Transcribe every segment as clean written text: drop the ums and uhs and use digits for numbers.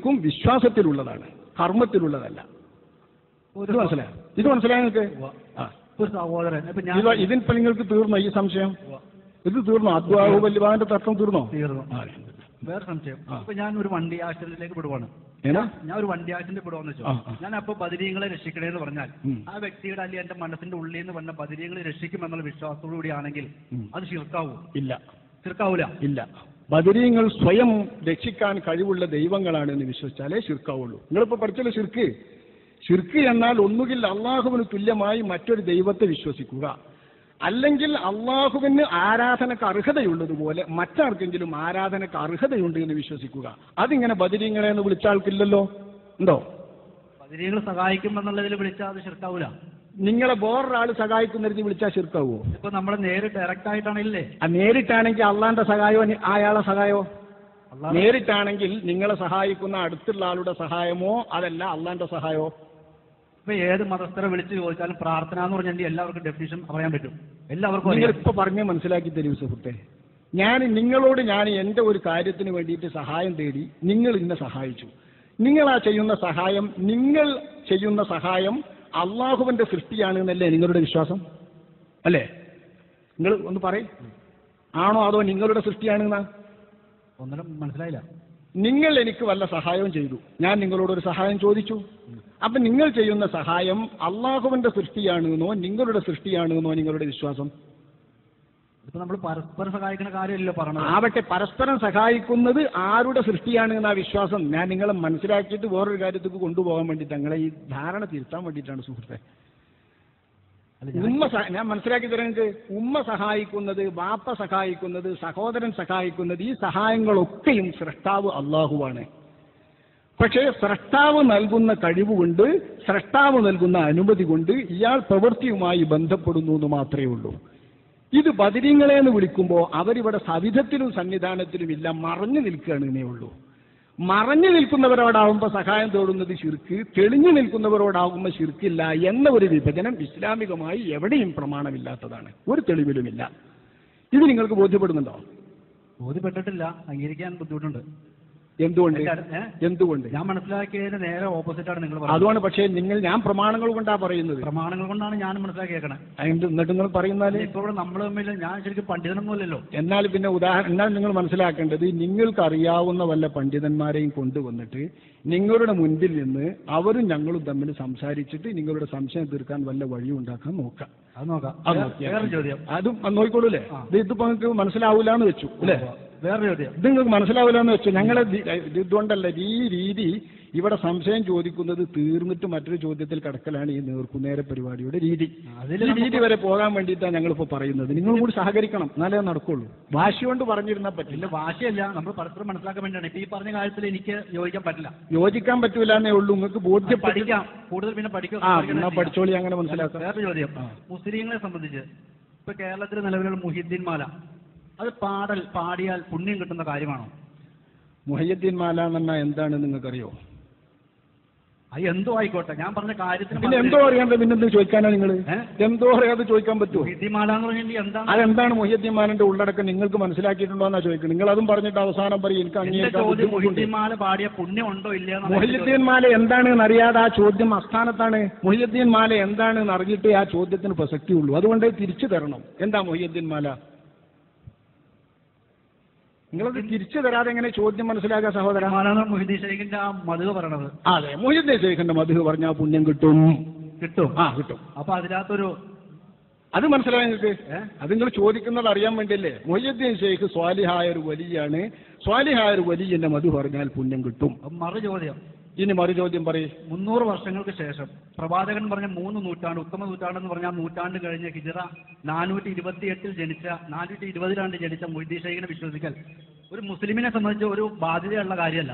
ശിർക്കും വിശ്വാസത്തിലുള്ളതാണ്, കർമ്മത്തിലുള്ളതല്ല. ഇത് മനസ്സിലായോ നിങ്ങൾക്ക്? ഒരു സഹോദരൻ ഇതിനിപ്പോ നിങ്ങൾക്ക് തീർന്നോ ഈ സംശയം? ഇത് തീർന്നോ? അദ്വാഹു വല്ലിബാന്റെ തർക്കം തീർന്നോ? വേറെ സംശയം. ഇപ്പൊ ഞാൻ ഒരു വണ്ടി ആക്സിഡന്റിലേക്ക് വിടുവാണ്. ഞാൻ ഒരു വണ്ടി ആക്സിഡന്റ് വിടുവാന്ന് വെച്ചോ. ഞാൻ അപ്പൊ ബദരീങ്ങളെ രക്ഷിക്കണേന്ന് പറഞ്ഞാൽ ആ വ്യക്തിയുടെ അല്ലെങ്കിൽ എന്റെ മനസ്സിന്റെ ഉള്ളിൽ നിന്ന് പറഞ്ഞ ബദരീങ്ങളെ രക്ഷിക്കുമെന്നുള്ള വിശ്വാസത്തോടുകൂടി ആണെങ്കിൽ അത് ശിർക്കാവോ? ഇല്ല, ശിർക്കാവൂല. ഇല്ല. ബദരീങ്ങൾ സ്വയം രക്ഷിക്കാൻ കഴിവുള്ള ദൈവങ്ങളാണെന്ന് വിശ്വസിച്ചാലേ ശിർക്കാവുള്ളൂ. നിങ്ങളിപ്പോ പഠിച്ചല്ലോ ശിർക്ക്. ശിർക്ക് എന്നാൽ ഒന്നുകിൽ അള്ളാഹുവിന് തുല്യമായി മറ്റൊരു ദൈവത്തെ വിശ്വസിക്കുക, അല്ലെങ്കിൽ അള്ളാഹുവിന് ആരാധനക്ക് അർഹതയുള്ളതുപോലെ മറ്റാർക്കെങ്കിലും ആരാധനക്ക് അർഹതയുണ്ട് എന്ന് വിശ്വസിക്കുക. അതിങ്ങനെ ബദരീങ്ങളെ എന്ന് വിളിച്ച ആൾക്കില്ലല്ലോ, ഉണ്ടോ? ബദരീങ്ങൾ സഹായിക്കുമെന്നുള്ളതിൽ വിളിച്ചാൽ അത് ശിർക്കാവൂല. നിങ്ങളെ വേറൊരാൾ സഹായിക്കുന്നതിന് വിളിച്ചാൽ ശിർക്കാവോ? ഇപ്പൊ നമ്മളെ നേരിട്ട് ഡയറക്റ്റ് ആയിട്ടാണില്ലേ? നേരിട്ടാണെങ്കിൽ അള്ളാന്റെ സഹായമോ അയാളെ സഹായമോ? നേരിട്ടാണെങ്കിൽ നിങ്ങളെ സഹായിക്കുന്ന അടുത്തുള്ള ആളുടെ സഹായമോ അതല്ല അള്ളാന്റെ സഹായമോ? ഇപ്പൊ ഏത് മതസ്ഥരെ വിളിച്ച് ചോദിച്ചാലും പ്രാർത്ഥന എന്ന് പറഞ്ഞാൽ എല്ലാവർക്കും ഡെഫിനിഷൻ പറയാൻ പറ്റും. എല്ലാവർക്കും നിങ്ങൾ ഇപ്പൊ പറഞ്ഞ് മനസ്സിലാക്കി തരൂ സുഹൃത്തെ. നിങ്ങളോട് ഞാൻ എന്റെ ഒരു കാര്യത്തിന് വേണ്ടിയിട്ട് സഹായം തേടി, നിങ്ങൾ ഇന്നെ സഹായിച്ചു. നിങ്ങൾ ചെയ്യുന്ന സഹായം അള്ളാഹുവിന്റെ സൃഷ്ടിയാണ് എന്നല്ലേ നിങ്ങളുടെ വിശ്വാസം? അല്ലേ? നിങ്ങൾ ഒന്ന് പറയും, ആണോ അതോ നിങ്ങളുടെ സൃഷ്ടിയാണെന്നാ? ഒന്നും മനസ്സിലായില്ല. നിങ്ങൾ എനിക്ക് വല്ല സഹായവും ചെയ്തു, ഞാൻ നിങ്ങളോടൊരു സഹായം ചോദിച്ചു. അപ്പൊ നിങ്ങൾ ചെയ്യുന്ന സഹായം അള്ളാഹുവിന്റെ സൃഷ്ടിയാണെന്നോ നിങ്ങളുടെ സൃഷ്ടിയാണെന്നോ നിങ്ങളുടെ വിശ്വാസം? ഇപ്പൊ നമ്മൾ പരസ്പരം സഹായിക്കുന്ന കാര്യമല്ലോ പറഞ്ഞത്. ആവട്ടെ, പരസ്പരം സഹായിക്കുന്നത് ആരുടെ സൃഷ്ടിയാണ് എന്നാ വിശ്വാസം. ഞാൻ നിങ്ങളെ മനസ്സിലാക്കിയിട്ട് വേറൊരു കാര്യത്തേക്ക് കൊണ്ടുപോകാൻ വേണ്ടിയിട്ട് നിങ്ങളെ ഈ ധാരണ തിരുത്താൻ വേണ്ടിയിട്ടാണ് സുഹൃത്തെ. ഞാൻ മനസ്സിലാക്കി തരുന്നത്, ഉമ്മ സഹായിക്കുന്നത്, ബാപ്പ സഹായിക്കുന്നത്, സഹോദരൻ സഹായിക്കുന്നത്, ഈ സഹായങ്ങളൊക്കെയും സ്രഷ്ടാവ് അള്ളാഹുവാണ്. പക്ഷേ സ്രഷ്ടാവ് നൽകുന്ന കഴിവുകൊണ്ട്, സ്രഷ്ടാവ് നൽകുന്ന അനുമതി കൊണ്ട് ഇയാൾ പ്രവൃത്തിയുമായി ബന്ധപ്പെടുന്നു എന്ന് മാത്രമേ ഉള്ളൂ. ഇത് ബദരീങ്ങളെ എന്ന് വിളിക്കുമ്പോൾ അവരിവിടെ സവിധത്തിലും സന്നിധാനത്തിലും ഇല്ല, മറഞ്ഞു നിൽക്കുകയാണെന്നേ ഉള്ളൂ. മറഞ്ഞു നിൽക്കുന്നവരോടാവുമ്പോൾ സഹായം തേടുന്നത് ശിർക്ക്, തെളിഞ്ഞു നിൽക്കുന്നവരോടാകുമ്പോൾ ശിർക്കില്ല എന്ന ഒരു വിഭജനം ഇസ്ലാമികമായി എവിടെയും പ്രമാണമില്ലാത്തതാണ്, ഒരു തെളിവിലുമില്ല. ഇത് നിങ്ങൾക്ക് ബോധ്യപ്പെടുന്നുണ്ടോ? ബോധ്യപ്പെട്ടിട്ടില്ല, അംഗീകരിക്കാൻ ബുദ്ധിമുട്ടുണ്ട്. എന്തുകൊണ്ട്? ഞാൻ മനസ്സിലാക്കിയതിന് നേരെ ഓപ്പോസിറ്റാണ് നിങ്ങൾ പറയുന്നത്. അതുകൊണ്ട് പക്ഷേ ഞാൻ പ്രമാണങ്ങൾ കൊണ്ടാണ് പറയുന്നത്. പ്രമാണങ്ങൾ കൊണ്ടാണ് ഞാൻ മനസ്സിലാക്കിയേക്കണേ. എന്നിട്ട് നിങ്ങൾ പറയുന്നാല് ഇപ്പൊ ഇവിടെ നമ്മൾ തമ്മിൽ ഞാൻ ശരിക്കും പണ്ഡിതനൊന്നുമല്ലല്ലോ. എന്നാൽ പിന്നെ എന്നാൽ നിങ്ങൾ മനസ്സിലാക്കേണ്ടത്, നിങ്ങൾക്ക് അറിയാവുന്ന വല്ല പണ്ഡിതന്മാരെയും കൊണ്ടുവന്നിട്ട് നിങ്ങളുടെ മുൻപിൽ നിന്ന് അവരും ഞങ്ങളും തമ്മിൽ സംസാരിച്ചിട്ട് നിങ്ങളുടെ സംശയം തീർക്കാൻ വല്ല വഴിയും ഉണ്ടാക്കാൻ നോക്കാം. അത് നോക്കാം. വേറെ ചോദ്യം. അതും നോക്കിക്കോളൂല്ലേ? ഇതിപ്പോ നിങ്ങൾക്ക് മനസ്സിലാവൂലെന്ന് വെച്ചു അല്ലേ? വേറെ ചോദ്യം. ഇത് നിങ്ങൾക്ക് മനസ്സിലാവില്ലെന്ന് വെച്ചു. ഞങ്ങളെ ഇതുകൊണ്ടല്ല ഈ രീതി. ഇവിടെ സംശയം ചോദിക്കുന്നത് തീർന്നിട്ട് മറ്റൊരു ചോദ്യത്തിൽ കടക്കലാണ് ഈ നേർക്കുനേര പരിപാടിയുടെ രീതി. ഈ രീതി വരെ പോകാൻ വേണ്ടിയിട്ടാണ് ഞങ്ങളിപ്പോൾ പറയുന്നത്. നിങ്ങളും കൂടി സഹകരിക്കണം, എന്നാലേ നടക്കുള്ളൂ. വാശി കൊണ്ട് പറഞ്ഞിരുന്നാൽ പറ്റില്ല. വാശിയല്ല, നമ്മൾ പരസ്പരം മനസ്സിലാക്കാൻ വേണ്ടിയാണ്. ഇപ്പൊ ഈ പറഞ്ഞ കാര്യത്തിൽ എനിക്ക് യോജിക്കാൻ പറ്റൂല എന്നേ ഉള്ളൂ. നിങ്ങൾക്ക് ബോധ്യപ്പെടിക്കാം. കൂടുതൽ പിന്നെ പഠിക്കാം. പഠിച്ചോളി, അങ്ങനെ മനസ്സിലാക്കാം. വേറെ ചോദ്യം. മുസ്ലിങ്ങളെ സംബന്ധിച്ച് ഇപ്പൊ കേരളത്തിൽ നിലവിലുള്ള മുഹിദ്ദീൻ മാല, അത് പാടിയാൽ പുണ്യം കിട്ടുന്ന കാര്യമാണോ? മുഹയ്യദ്ദീൻ മാല എന്ന് പറഞ്ഞാൽ എന്താണെന്ന് നിങ്ങൾക്കറിയോ? അത് എന്തോ ആയിക്കോട്ടെ, ഞാൻ പറഞ്ഞ കാര്യത്തിന് പിന്നെ എന്തോ അറിയാണ്ട് പിന്നെന്ത് ചോദിക്കാനാ നിങ്ങൾ? എന്തോ അറിയാതെ ചോദിക്കാൻ പറ്റുമോ? മുഹിദ്ദീൻ മാല എന്ന് പറഞ്ഞാൽ എന്താണ്? അതെന്താണ് മുഹയ്യദ്ദീൻ മാലന്റെ ഉള്ളടക്കം നിങ്ങൾക്ക് മനസ്സിലാക്കിയിട്ടുണ്ടോ എന്നാ ചോദിക്കുന്നത്. നിങ്ങൾ അതും പറഞ്ഞിട്ട് അവസാനം പറയും എനിക്ക് അംഗീകരിക്കാൻ. മുഹിദ്ദീൻ മാല പാടിയ പുണ്യം ഉണ്ടോ ഇല്ല? മുഹയ്യദ്ദീൻ മാല എന്താണെന്ന് അറിയാതെ ആ ചോദ്യം അസ്ഥാനത്താണ്. മുഹയ്യദ്ദീൻ മാല എന്താണെന്ന് അറിഞ്ഞിട്ടേ ആ ചോദ്യത്തിന് പ്രസക്തിയുള്ളൂ. അതുകൊണ്ട് തിരിച്ചു തരണം. എന്താ മുഹയ്യദ്ദീൻ മാല? നിങ്ങളത് തിരിച്ചു തരാതെ എങ്ങനെ ചോദ്യം മനസ്സിലാക്കുക സഹോദര? മുഹീദ്ദീൻ ശൈഖിന്റെ ആ മദ്ഹ് പറയണത്. അതെ, മുഹീദ്ദീൻ ശൈഖിന്റെ മദ്ഹ് പറഞ്ഞാൽ പുണ്യം കിട്ടും. കിട്ടും. കിട്ടും. അപ്പൊ അതിനകത്തൊരു അത് മനസ്സിലായി നിങ്ങൾക്ക്? അത് നിങ്ങൾ ചോദിക്കുന്നത് അറിയാൻ വേണ്ടിയല്ലേ? മുഹീദ്ദീൻ ശൈഖ് സ്വാലിഹായ ഒരു വലിയാണ്. സ്വാലിഹായ ഒരു വലിയന്റെ മദ്ഹ് പറഞ്ഞാൽ പുണ്യം കിട്ടും. മറു ചോദ്യം. ഇനി മറു ചോദ്യം പറയും. 300 വർഷങ്ങൾക്ക് ശേഷം പ്രവാചകൻ പറഞ്ഞ 3 നൂറ്റാണ്ട്, ഉത്തമ നൂറ്റാണ്ടെന്ന് പറഞ്ഞാൽ നൂറ്റാണ്ട് കഴിഞ്ഞ ഹിജ്റ 428 ജനിച്ച 420 ജനിച്ച മുഹീദ്ദീൻ ശൈഖിനെ വിശ്വസിക്കൽ ഒരു മുസ്ലിമിനെ സംബന്ധിച്ച് ഒരു ബാധ്യതയുള്ള കാര്യമല്ല.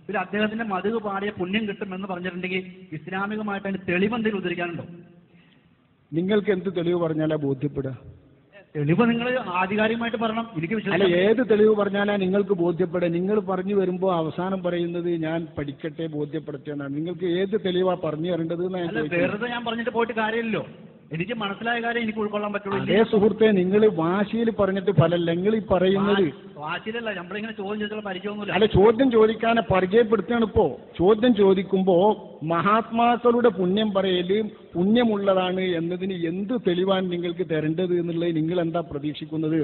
പിന്നെ അദ്ദേഹത്തിന്റെ മദ്ഹ് പാടിയ പുണ്യം കിട്ടുമെന്ന് പറഞ്ഞിട്ടുണ്ടെങ്കിൽ ഇസ്ലാമികമായിട്ട് അതിന് തെളിവെന്തെങ്കിലും ഉദ്ധരിക്കാനുണ്ടോ? നിങ്ങൾക്ക് എന്ത് തെളിവ് പറഞ്ഞാലാ ബോധ്യപ്പെടുക? തെളിവ് നിങ്ങൾ ആധികാരികമായിട്ട് പറയണം. എനിക്ക് അല്ല, ഏത് തെളിവ് പറഞ്ഞാലാ നിങ്ങൾക്ക് ബോധ്യപ്പെടുക? നിങ്ങൾ പറഞ്ഞു വരുമ്പോൾ അവസാനം പറയുന്നത് ഞാൻ പഠിക്കട്ടെ ബോധ്യപ്പെടുത്തിയെന്നാണ്. നിങ്ങൾക്ക് ഏത് തെളിവാ പറഞ്ഞു തരേണ്ടത്? വെറുതെ ഞാൻ പറഞ്ഞിട്ട് പോയിട്ട് കാര്യമില്ലല്ലോ. എനിക്ക് മനസ്സിലായ കാര്യം എനിക്ക് ഉൾക്കൊള്ളാൻ പറ്റുള്ളൂ. അതേ സുഹൃത്തെ, നിങ്ങൾ വാശിയിൽ പറഞ്ഞിട്ട് ഫലല്ല നിങ്ങൾ ഈ പറയുന്നത്. വാശിയിലല്ല, നമ്മളിങ്ങനെ ചോദ്യം ചോദിച്ചുള്ള പരിചയമൊന്നുമില്ല. അല്ല, ചോദ്യം ചോദിക്കാനെ പരിചയപ്പെടുത്തുകയാണ്. ഇപ്പോ ചോദ്യം ചോദിക്കുമ്പോ മഹാത്മാക്കളുടെ പുണ്യം പറയല് പുണ്യമുള്ളതാണ് എന്നതിന് എന്ത് തെളിവാണ് നിങ്ങൾക്ക് തരേണ്ടത് എന്നുള്ളത് നിങ്ങൾ എന്താ പ്രതീക്ഷിക്കുന്നത്?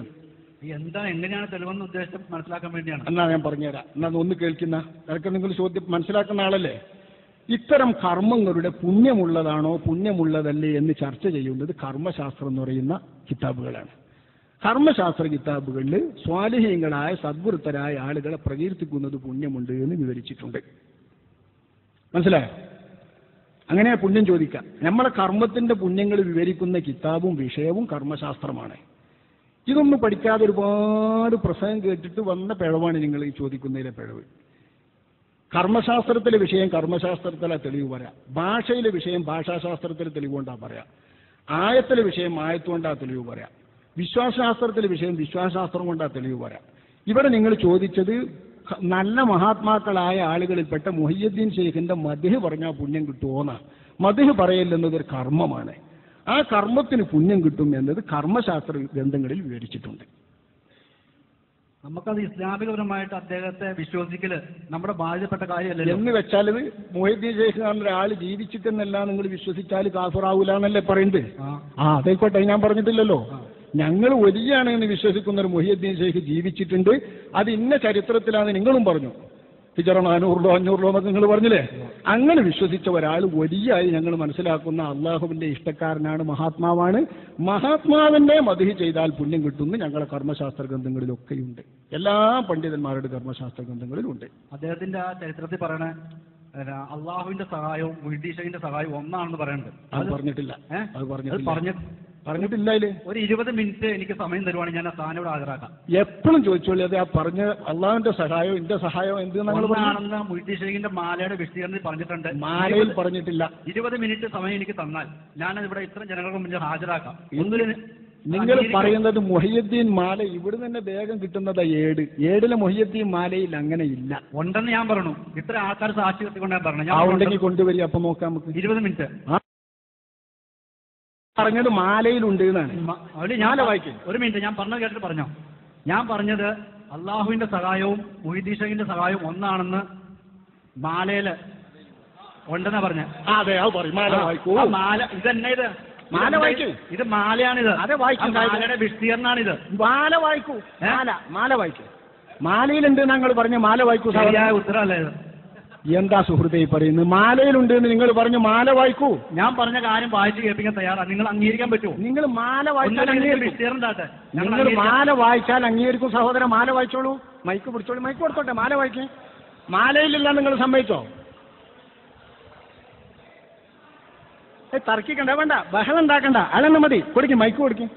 എന്താണ്, എങ്ങനെയാണ് തെളിവെന്ന് ഉദ്ദേശം മനസ്സിലാക്കാൻ വേണ്ടിയാണ്. എന്നാ ഞാൻ പറഞ്ഞുതരാം. എന്നാ ഒന്ന് കേൾക്കുന്ന അതൊക്കെ നിങ്ങൾ ചോദ്യം മനസ്സിലാക്കുന്ന ആളല്ലേ. ഇത്തരം കർമ്മങ്ങളുടെ പുണ്യമുള്ളതാണോ പുണ്യമുള്ളതല്ലേ എന്ന് ചർച്ച ചെയ്യുന്നത് കർമ്മശാസ്ത്രം എന്ന് പറയുന്ന കിതാബുകളാണ്. കർമ്മശാസ്ത്ര കിതാബുകളിൽ സ്വാലിഹീങ്ങളായ സദ്വൃത്തരായ ആളുകളെ പ്രകീർത്തിക്കുന്നത് പുണ്യമുണ്ട് എന്ന് വിവരിച്ചിട്ടുണ്ട്. മനസ്സിലായോ? അങ്ങനെ പുണ്യം ചോദിക്കാം. നമ്മളെ കർമ്മത്തിന്റെ പുണ്യങ്ങൾ വിവരിക്കുന്ന കിതാബും വിഷയവും കർമ്മശാസ്ത്രമാണ്. ഇതൊന്നും പഠിക്കാതെ ഒരുപാട് പ്രസംഗം കേട്ടിട്ട് വന്ന പിഴവാണ് നിങ്ങൾ ഈ ചോദിക്കുന്നതിലെ പിഴവ്. കർമ്മശാസ്ത്രത്തിലെ വിഷയം കർമ്മശാസ്ത്രത്തിലെ തെളിവ് പറയാം, ഭാഷയിലെ വിഷയം ഭാഷാശാസ്ത്രത്തിലെ തെളിവ് കൊണ്ടാ പറയാം, ആയത്തിലെ വിഷയം ആയത്തുകൊണ്ടാ തെളിവ് പറയാം, വിശ്വാസശാസ്ത്രത്തിലെ വിഷയം വിശ്വാസശാസ്ത്രം കൊണ്ടാ തെളിവ് പറയാം. ഇവിടെ നിങ്ങൾ ചോദിച്ചത് നല്ല മഹാത്മാക്കളായ ആളുകളിൽപ്പെട്ട മുഹിയുദ്ദീൻ ശൈഖിന്റെ മദ്ഹ് പറഞ്ഞാൽ പുണ്യം കിട്ടുമോന്നാ. മദ്ഹ് പറയലെന്നതൊരു കർമ്മമാണ്. ആ കർമ്മത്തിന് പുണ്യം കിട്ടും എന്നത് കർമ്മശാസ്ത്ര ഗ്രന്ഥങ്ങളിൽ വിവരിച്ചിട്ടുണ്ട്. നമുക്കത് ഇസ്ലാമികപരമായിട്ട് അദ്ദേഹത്തെ വിശ്വസിക്കല് നമ്മുടെ ബാധ്യപ്പെട്ട കാര്യമല്ല എന്ന് വെച്ചാൽ ഇത് മുഹീദ്ദീൻ ശൈഖ് ഒരാൾ ജീവിച്ചിട്ടെന്നല്ല നിങ്ങൾ വിശ്വസിച്ചാൽ കാഫിറാവൂല എന്നല്ലേ പറയുന്നത്. അതേക്കോട്ടെ, ഞാൻ പറഞ്ഞിട്ടില്ലല്ലോ. ഞങ്ങൾ വലിയാണ് എന്ന് വിശ്വസിക്കുന്ന ഒരു മുഹീദ്ദീൻ ശൈഖ് ജീവിച്ചിട്ടുണ്ട്, അത് ഇന്ന ചരിത്രത്തിലാണെന്ന് നിങ്ങളും പറഞ്ഞു. ഹിജറ 400 500 എന്നൊക്കെ നിങ്ങൾ പറഞ്ഞില്ലേ. അങ്ങനെ വിശ്വസിച്ച ഒരാൾ വലിയായി ഞങ്ങൾ മനസ്സിലാക്കുന്ന അള്ളാഹുവിന്റെ ഇഷ്ടക്കാരനാണ്, മഹാത്മാവാണ്. മഹാത്മാവിന്റെ മദ്ഹ് ചെയ്താൽ പുണ്യം കിട്ടുന്നു ഞങ്ങളെ കർമ്മശാസ്ത്ര ഗ്രന്ഥങ്ങളിലൊക്കെയുണ്ട്. എല്ലാ പണ്ഡിതന്മാരുടെ കർമ്മശാസ്ത്ര ഗ്രന്ഥങ്ങളിലുണ്ട്. അദ്ദേഹത്തിന്റെ ആ ചരിത്രത്തിൽ പറയണ അള്ളാഹുവിന്റെ സഹായവും മുഹീദ്ദീൻ ശൈഖിന്റെ സഹായവും ഒന്നാണെന്ന് പറയുന്നുണ്ട്. അത് പറഞ്ഞിട്ടില്ല. പറഞ്ഞിട്ടില്ല. ഒരു 20 മിനിറ്റ് എനിക്ക് സമയം തരുവാണെങ്കിൽ ഞാൻ ആ സ്ഥാനം ഇവിടെ ഹാജരാക്കാം. എപ്പോഴും ചോദിച്ചോളൂ. അത് ആ പറഞ്ഞ അള്ളാഹുവിന്റെ സഹായം എന്റെ സഹായം എന്ത് ആണെന്ന് മുഹീദ്ദീൻ ശൈഖിന്റെ മാലയുടെ വിശദീകരണത്തിൽ പറഞ്ഞിട്ടുണ്ട്. മാലയിൽ പറഞ്ഞിട്ടില്ല. 20 മിനിറ്റ് സമയം എനിക്ക് തന്നാൽ ഞാൻ ഇവിടെ ഇത്രയും ജനങ്ങൾക്ക് മുന്നിൽ ഹാജരാക്കാം. നിങ്ങൾ പറയുന്നത് മുഹിയുദ്ദീൻ മാല ഇവിടെ തന്നെ വേഗം കിട്ടുന്നത് ഏടിലെ മുഹിയുദ്ദീൻ മാലയിൽ അങ്ങനെ ഇല്ല. ഉണ്ടെന്ന് ഞാൻ പറഞ്ഞു. ഇത്ര ആൾക്കാർ സാക്ഷി കെട്ടിക്കൊണ്ട് ഞാൻ പറഞ്ഞു. ആ ഉണ്ടെങ്കിൽ കൊണ്ടുവരിക, അപ്പൊ നോക്കാം നമുക്ക്. 20 മിനിറ്റ് പറഞ്ഞത് മാലയിലുണ്ട് എന്നാണ്. ഞാൻ വായിക്കും. ഒരു മിനിറ്റ്, ഞാൻ പറഞ്ഞത് കേട്ടിട്ട് പറഞ്ഞോ. ഞാൻ പറഞ്ഞത് അള്ളാഹുവിന്റെ സഹായവും മുഹീദ്ദീൻ ശൈഖിന്റെ സഹായവും ഒന്നാണെന്ന് മാലയില് ഉണ്ടെന്നാ പറഞ്ഞ. അതെ, അത് പറയും. മാല വായിക്കൂ. മാല ഇതന്നെ, ഇത് മാല വായിക്കും. ഇത് മാലയാണിത്. അതെ, വായിക്കും. മാലയുടെ വിസ്തീർണാണിത്. മാല വായിക്കൂ. മാല വായിക്കും. മാലയിലുണ്ട് ഞങ്ങൾ പറഞ്ഞ മാല വായിക്കൂ. ശരിയായ ഉത്തരവല്ലേ ഇത്? എന്താ സുഹൃത്തെ പറയുന്നത്? മാലയിലുണ്ട് എന്ന് നിങ്ങൾ പറഞ്ഞു. മാല വായിക്കൂ. ഞാൻ പറഞ്ഞ കാര്യം വായിച്ച് കേൾപ്പിക്കാൻ തയ്യാറാണ്. നിങ്ങൾ അംഗീകരിക്കാൻ പറ്റുമോ? നിങ്ങൾ മാല വായിച്ചാൽ വിസ്തീർണ്ണാട്ടെ. നിങ്ങൾ മാല വായിച്ചാൽ അംഗീകരിക്കും സഹോദരൻ. മാല വായിച്ചോളൂ. മൈക്ക് പിടിച്ചോളൂ. മൈക്ക് കൊടുത്തോട്ടെ. മാല വായിക്കേ. മാലയിലില്ല നിങ്ങൾ സമ്മതിച്ചോ? തർക്കിക്കണ്ട, വേണ്ട, ബഹളം ഉണ്ടാക്കണ്ട. അല്ലെന്ന് മതി. കൊടുക്കും. മൈക്ക് കൊടുക്കും.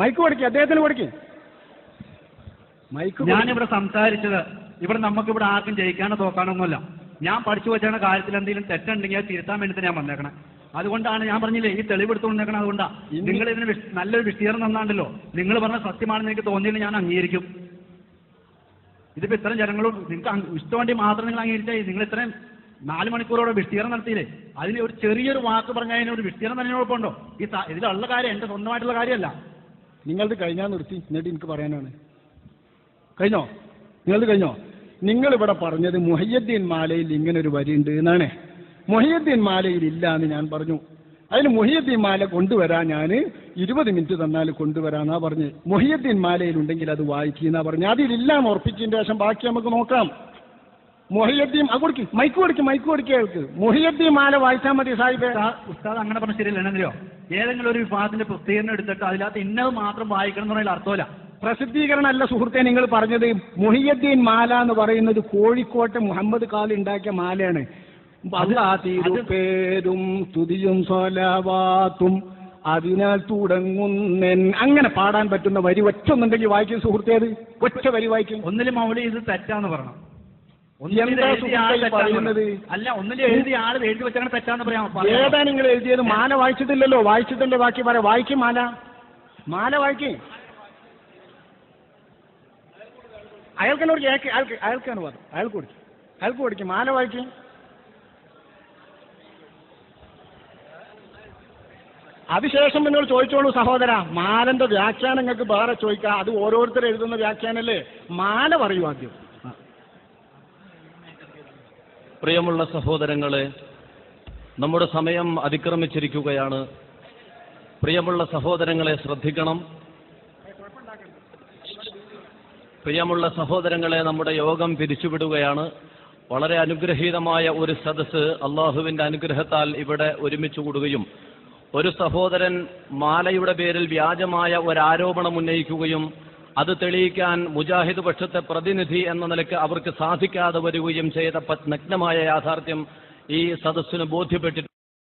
മൈക്ക് കൊടുക്കും. അദ്ദേഹത്തിന് കൊടുക്കും മൈക്ക്. ഞാനിവിടെ സംസാരിച്ചത് ഇവിടെ നമുക്കിവിടെ ആർക്കും ജയിക്കാനോ തോക്കാനൊന്നുമല്ല. ഞാൻ പഠിച്ചു വെച്ച കാര്യത്തിൽ എന്തെങ്കിലും തെറ്റുണ്ടെങ്കിൽ അത് തിരുത്താൻ വേണ്ടി ഞാൻ വന്നേക്കണേ. അതുകൊണ്ടാണ് ഞാൻ പറഞ്ഞില്ലേ ഈ തെളിവെടുത്തുകൊണ്ടേക്കണം. അതുകൊണ്ടാണ് നിങ്ങൾ ഇതിന് നല്ലൊരു വിസ്തീർണം തന്നാണ്ടല്ലോ. നിങ്ങൾ പറഞ്ഞ സത്യമാണെന്ന് എനിക്ക് തോന്നിയെങ്കിൽ ഞാൻ അംഗീകരിക്കും. ഇതിപ്പോ ഇത്രയും ജനങ്ങളും നിങ്ങൾക്ക് ഇഷ്ടം വേണ്ടി മാത്രം നിങ്ങൾ അംഗീകരിച്ചാൽ നിങ്ങൾ ഇത്രയും 4 മണിക്കൂറോടെ വിസ്തീർണം നടത്തിയില്ലേ? അതിന് ഒരു ചെറിയൊരു വാക്ക് പറഞ്ഞാൽ അതിന് ഒരു വിസ്തീർണം തന്നെ കുഴപ്പമുണ്ടോ? ഇതിലുള്ള കാര്യം എന്റെ സ്വന്തമായിട്ടുള്ള കാര്യമല്ല. നിങ്ങളത് കഴിഞ്ഞാൽ നിർത്തി. എന്നിട്ട് എനിക്ക് പറയാനാണ്. കഴിഞ്ഞോ? നിങ്ങളത് കഴിഞ്ഞോ? നിങ്ങളിവിടെ പറഞ്ഞത് മുഹിയുദ്ദീൻ മാലയിൽ ഇങ്ങനെ ഒരു വരിയുണ്ട് എന്നാണ്. മുഹിയുദ്ദീൻ മാലയിൽ ഇല്ല എന്ന് ഞാൻ പറഞ്ഞു. അതിന് മുഹിയുദ്ദീൻ മാല കൊണ്ടുവരാൻ ഞാൻ 20 മിനിറ്റ് തന്നാൽ കൊണ്ടുവരാന്നാ പറഞ്ഞ്. മുഹിയുദ്ദീൻ മാലയിലുണ്ടെങ്കിൽ അത് വായിക്കുന്നാ പറഞ്ഞു. അതിലില്ലാന്ന് ഉറപ്പിച്ചതിന്റെ ശേഷം ബാക്കി നമുക്ക് നോക്കാം. മുഹിയുദ്ദീൻ അത് കൊടുക്കും. മൈക്ക് കൊടുക്കും. മൈക്ക് കൊടുക്കുകൾക്ക് മുഹിയുദ്ദീൻ മാല വായിച്ചാൽ മതി സാഹിബേ. ഉസ്താദ് അങ്ങനെ പറഞ്ഞ ശരിയല്ല. എന്നറിയോ, ഏതെങ്കിലും ഒരു വിഭാഗത്തിന്റെ പ്രസിദ്ധീകരണം എടുത്തിട്ട് അതിനകത്ത് ഇന്നത് മാത്രം വായിക്കണം എന്ന് പറഞ്ഞാൽ അർത്ഥമില്ല. പ്രസിദ്ധീകരണം അല്ല സുഹൃത്തെ നിങ്ങൾ പറഞ്ഞത്. മുഹിയുദ്ദീൻ മാല എന്ന് പറയുന്നത് കോഴിക്കോട്ടെ മുഹമ്മദ് ഖാലി ഉണ്ടാക്കിയ മാലയാണ്. പേരും സ്തുതിയും സ്വലാവാത്തും അതിനാൽ തുടങ്ങുന്നൻ അങ്ങനെ പാടാൻ പറ്റുന്ന വരി ഒറ്റ ഒന്നുണ്ടെങ്കിൽ വായിക്കും സുഹൃത്തെ. അത് ഒറ്റ വരി വായിക്കും. ഒന്നിലും മൗലി ഇത് തെറ്റാന്ന് പറയണം. പറയുന്നത് അല്ല, ഒന്നിലും എഴുതിയ ആൾ എഴുതി വെച്ചാണ് തെറ്റാന്ന് പറയാം. ഏതാ നിങ്ങൾ എഴുതിയത്? മാല വായിച്ചിട്ടില്ലല്ലോ. വായിച്ചിട്ടല്ലേ ബാക്കി പറയാം. വായിക്കും. മാല വായിക്കും. അയാൾക്കെന്നോട് അയാൾക്കാണ് പറഞ്ഞു. അയാൾക്ക് കൊടുക്കും. മാല വായിക്കും. അതിശേഷം നിങ്ങൾ ചോദിച്ചോളൂ സഹോദര, മാലന്റെ വ്യാഖ്യാനം നിങ്ങൾക്ക് വേറെ ചോദിക്കാം. അത് ഓരോരുത്തർ എഴുതുന്ന വ്യാഖ്യാനല്ലേ. മാല പറയൂ ആദ്യം. പ്രിയമുള്ള സഹോദരങ്ങളെ, നമ്മുടെ സമയം അതിക്രമിച്ചിരിക്കുകയാണ്. പ്രിയമുള്ള സഹോദരങ്ങളെ ശ്രദ്ധിക്കണം. പ്രിയമുള്ള സഹോദരങ്ങളെ, നമ്മുടെ യോഗം പിരിച്ചുവിടുകയാണ്. വളരെ അനുഗ്രഹീതമായ ഒരു സദസ്സ് അള്ളാഹുവിന്റെ അനുഗ്രഹത്താൽ ഇവിടെ ഒരുമിച്ച് കൂടുകയും ഒരു സഹോദരൻ മാലയുടെ പേരിൽ വ്യാജമായ ഒരാരോപണം ഉന്നയിക്കുകയും അത് തെളിയിക്കാൻ മുജാഹിദ് പക്ഷത്തെ പ്രതിനിധി എന്ന നിലയ്ക്ക് അവർക്ക് സാധിക്കാതെ വരികയും ചെയ്ത നഗ്നമായ യാഥാർത്ഥ്യം ഈ സദസ്സിന് ബോധ്യപ്പെട്ടിട്ടുണ്ട്.